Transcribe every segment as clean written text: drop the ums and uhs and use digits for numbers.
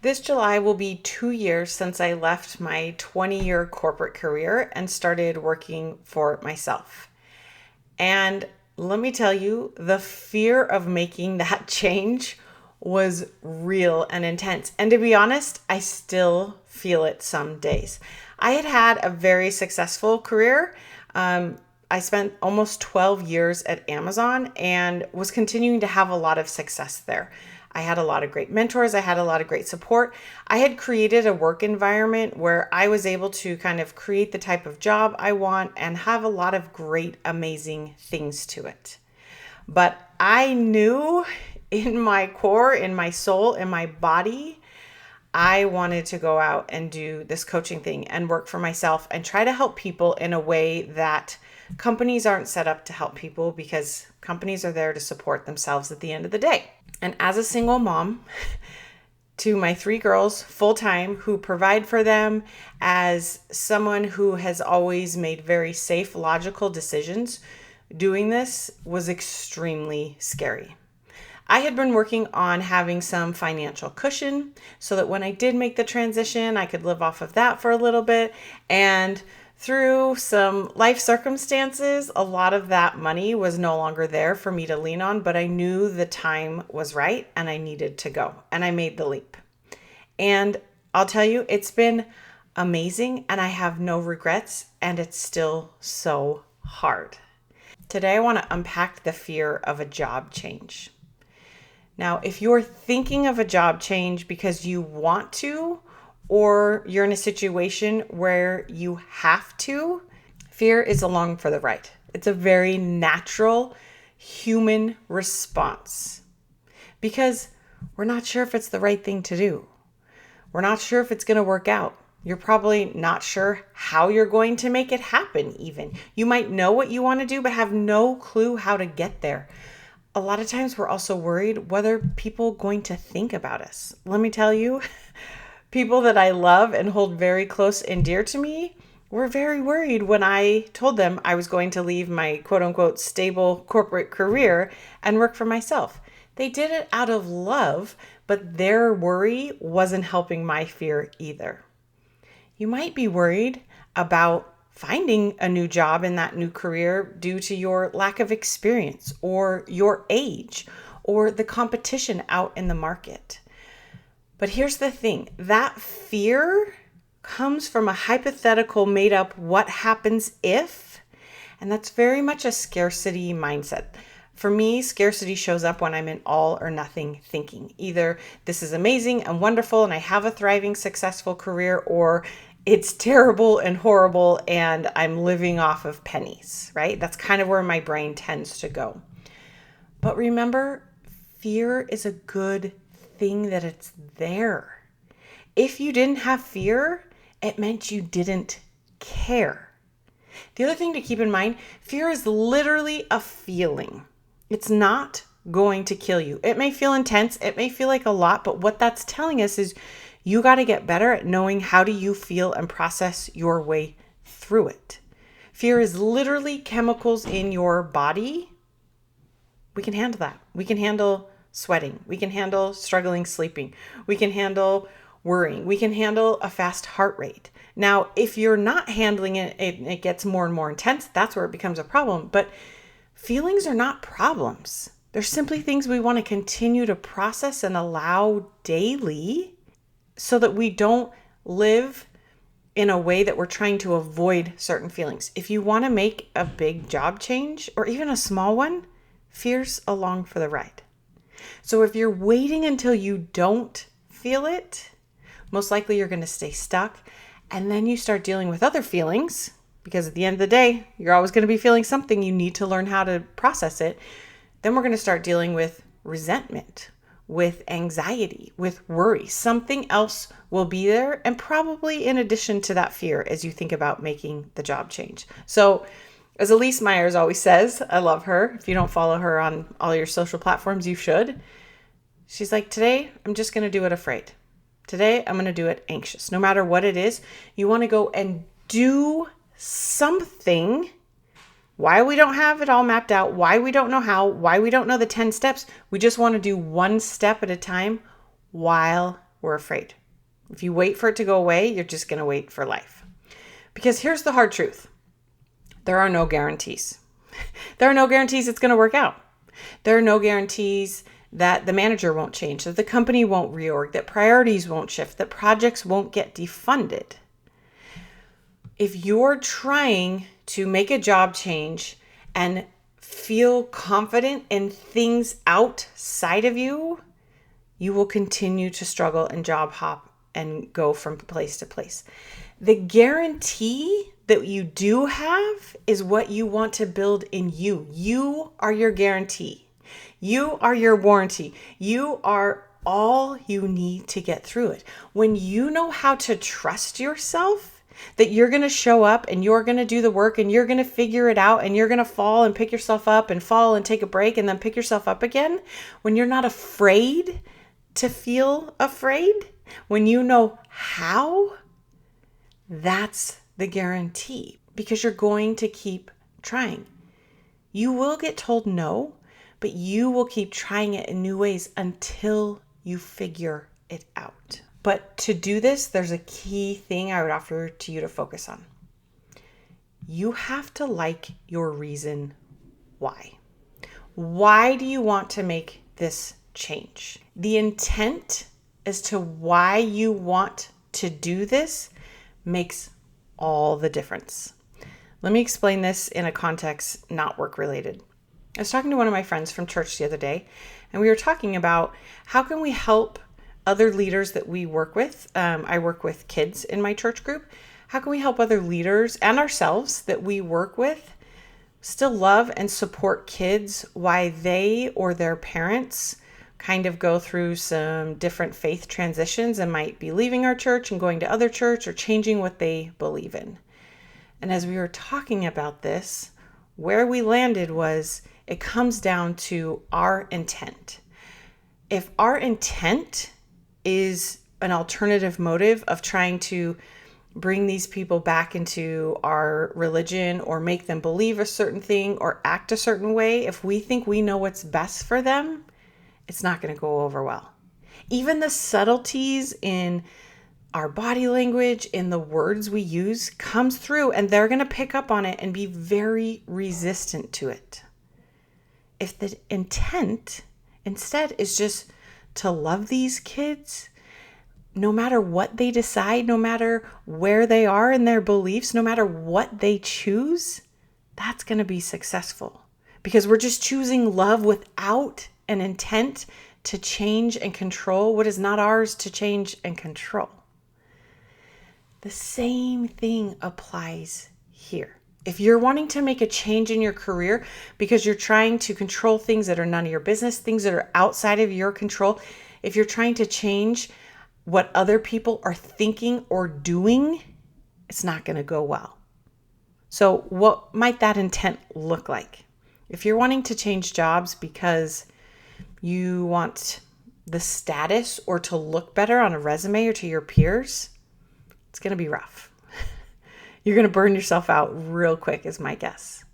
This July will be 2 years since I left my 20-year corporate career and started working for myself. And let me tell you, the fear of making that change was real and intense. And to be honest, I still feel it some days. I had a very successful career. I spent almost 12 years at Amazon and was continuing to have a lot of success there. I had a lot of great mentors. I had a lot of great support. I had created a work environment where I was able to kind of create the type of job I want and have a lot of great, amazing things to it. But I knew in my core, in my soul, in my body, I wanted to go out and do this coaching thing and work for myself and try to help people in a way that companies aren't set up to help people, because companies are there to support themselves at the end of the day. And as a single mom to my 3 girls full time who provide for them, as someone who has always made very safe, logical decisions, doing this was extremely scary. I had been working on having some financial cushion so that when I did make the transition, I could live off of that for a little bit. And through some life circumstances, a lot of that money was no longer there for me to lean on, but I knew the time was right and I needed to go. And I made the leap. And I'll tell you, it's been amazing and I have no regrets, and it's still so hard. Today, I want to unpack the fear of a job change. Now, if you're thinking of a job change because you want to, or you're in a situation where you have to, fear is along for the ride. It's a very natural human response because we're not sure if it's the right thing to do. We're not sure if it's going to work out. You're probably not sure how you're going to make it happen even. You might know what you want to do, but have no clue how to get there. A lot of times we're also worried whether people are going to think about us. Let me tell you, people that I love and hold very close and dear to me were very worried when I told them I was going to leave my quote unquote stable corporate career and work for myself. They did it out of love, but their worry wasn't helping my fear either. You might be worried about finding a new job in that new career due to your lack of experience or your age or the competition out in the market. But here's the thing, that fear comes from a hypothetical made up what happens if, and that's very much a scarcity mindset. For me, scarcity shows up when I'm in all or nothing thinking. Either this is amazing and wonderful and I have a thriving, successful career, or it's terrible and horrible and I'm living off of pennies, right? That's kind of where my brain tends to go. But remember, fear is a good thing that it's there. If you didn't have fear, it meant you didn't care. The other thing to keep in mind, fear is literally a feeling. It's not going to kill you. It may feel intense. It may feel like a lot, but what that's telling us is you got to get better at knowing how do you feel and process your way through it. Fear is literally chemicals in your body. We can handle that. We can handle sweating. We can handle struggling sleeping. We can handle worrying. We can handle a fast heart rate. Now, if you're not handling it, it gets more and more intense. That's where it becomes a problem. But feelings are not problems. They're simply things we want to continue to process and allow daily, so that we don't live in a way that we're trying to avoid certain feelings. If you want to make a big job change or even a small one, fear's along for the ride. So if you're waiting until you don't feel it, most likely you're going to stay stuck. And then you start dealing with other feelings, because at the end of the day, you're always going to be feeling something. You need to learn how to process it. Then we're going to start dealing with resentment, with anxiety, with worry. Something else will be there, and probably in addition to that fear as you think about making the job change. So as Elise Myers always says, I love her. If you don't follow her on all your social platforms, you should. She's like, today, I'm just going to do it afraid. Today, I'm going to do it anxious. No matter what it is, you want to go and do something. Why we don't have it all mapped out, why we don't know how, why we don't know the 10 steps. We just want to do one step at a time while we're afraid. If you wait for it to go away, you're just going to wait for life. Because here's the hard truth. There are no guarantees. There are no guarantees it's going to work out. There are no guarantees that the manager won't change, that the company won't reorg, that priorities won't shift, that projects won't get defunded. If you're trying to make a job change and feel confident in things outside of you, you will continue to struggle and job hop and go from place to place. The guarantee that you do have is what you want to build in you. You are your guarantee. You are your warranty. You are all you need to get through it. When you know how to trust yourself, that you're going to show up and you're going to do the work and you're going to figure it out and you're going to fall and pick yourself up and fall and take a break and then pick yourself up again, when you're not afraid to feel afraid, when you know how, that's the guarantee, because you're going to keep trying. You will get told no, but you will keep trying it in new ways until you figure it out. But to do this, there's a key thing I would offer to you to focus on. You have to like your reason why. Why do you want to make this change? The intent as to why you want to do this makes all the difference. Let me explain this in a context not work related. I was talking to one of my friends from church the other day, and we were talking about how can we help other leaders that we work with. I work with kids in my church group. How can we help other leaders and ourselves that we work with still love and support kids while they or their parents kind of go through some different faith transitions and might be leaving our church and going to other church or changing what they believe in? And as we were talking about this, where we landed was it comes down to our intent. If our intent is an alternative motive of trying to bring these people back into our religion or make them believe a certain thing or act a certain way, if we think we know what's best for them, it's not going to go over well. Even the subtleties in our body language, in the words we use, comes through, and they're going to pick up on it and be very resistant to it. If the intent instead is just to love these kids, no matter what they decide, no matter where they are in their beliefs, no matter what they choose, that's going to be successful, because we're just choosing love without an intent to change and control what is not ours to change and control. The same thing applies here. If you're wanting to make a change in your career because you're trying to control things that are none of your business, things that are outside of your control, if you're trying to change what other people are thinking or doing, it's not going to go well. So what might that intent look like? If you're wanting to change jobs because you want the status or to look better on a resume or to your peers, it's going to be rough. You're going to burn yourself out real quick, is my guess.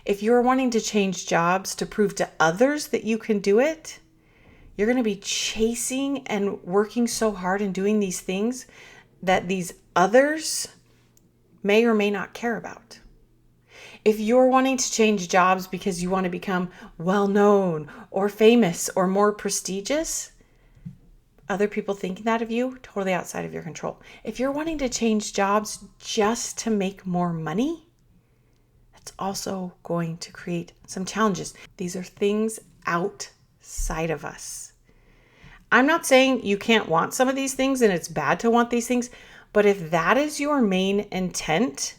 If you're wanting to change jobs to prove to others that you can do it, you're going to be chasing and working so hard and doing these things that these others may or may not care about. If you're wanting to change jobs because you want to become well-known or famous or more prestigious, other people thinking that of you, totally outside of your control. If you're wanting to change jobs just to make more money, that's also going to create some challenges. These are things outside of us. I'm not saying you can't want some of these things and it's bad to want these things, but if that is your main intent,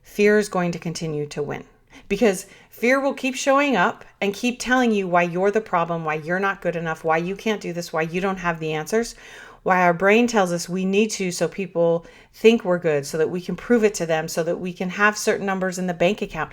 fear is going to continue to win, because fear will keep showing up and keep telling you why you're the problem, why you're not good enough, why you can't do this, why you don't have the answers, why our brain tells us we need to so people think we're good, so that we can prove it to them, so that we can have certain numbers in the bank account.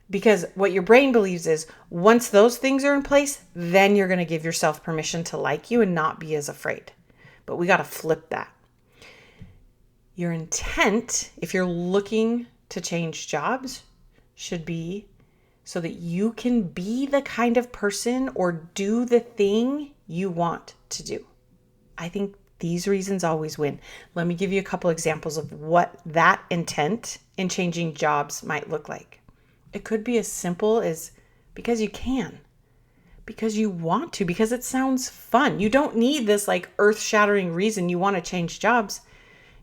Because what your brain believes is once those things are in place, then you're going to give yourself permission to like you and not be as afraid. But we got to flip that. Your intent, if you're looking to change jobs, should be so that you can be the kind of person or do the thing you want to do. I think These reasons always win. Let me give you a couple examples of what that intent in changing jobs might look like. It could be as simple as because you can, because you want to, because it sounds fun. You don't need this like earth-shattering reason you want to change jobs.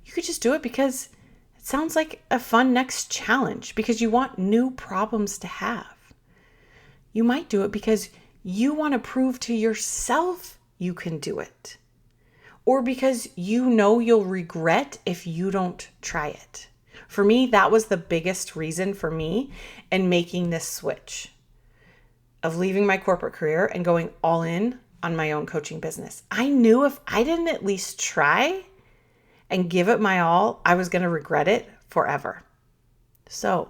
You could just do it because it sounds like a fun next challenge, because you want new problems to have. You might do it because you want to prove to yourself you can do it, or because you know you'll regret if you don't try it. For me, that was the biggest reason for me in making this switch of leaving my corporate career and going all in on my own coaching business. I knew if I didn't at least try and give it my all, I was going to regret it forever. So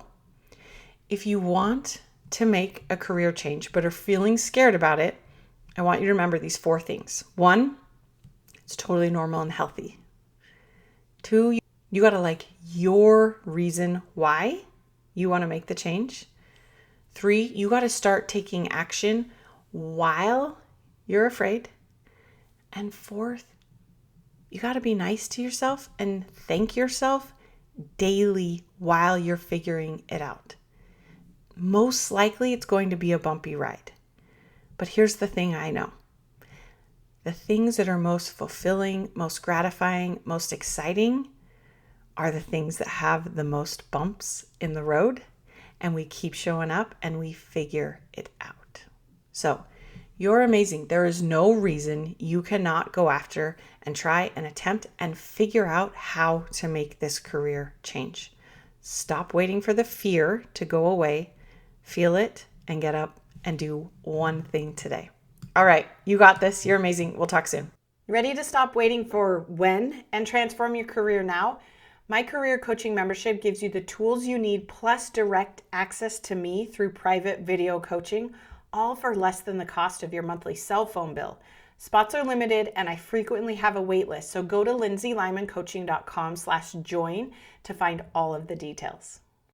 if you want to make a career change but are feeling scared about it, I want you to remember these 4 things. 1, it's totally normal and healthy. 2, you got to like your reason why you want to make the change. 3, you got to start taking action while you're afraid. And 4th, you got to be nice to yourself and thank yourself daily while you're figuring it out. Most likely it's going to be a bumpy ride. But here's the thing I know. The things that are most fulfilling, most gratifying, most exciting are the things that have the most bumps in the road, and we keep showing up and we figure it out. So you're amazing. There is no reason you cannot go after and try and attempt and figure out how to make this career change. Stop waiting for the fear to go away. Feel it and get up and do one thing today. All right, you got this. You're amazing. We'll talk soon. Ready to stop waiting for when and transform your career now? My career coaching membership gives you the tools you need plus direct access to me through private video coaching, all for less than the cost of your monthly cell phone bill. Spots are limited and I frequently have a wait list, so go to lindsaylymancoaching.com/join to find all of the details.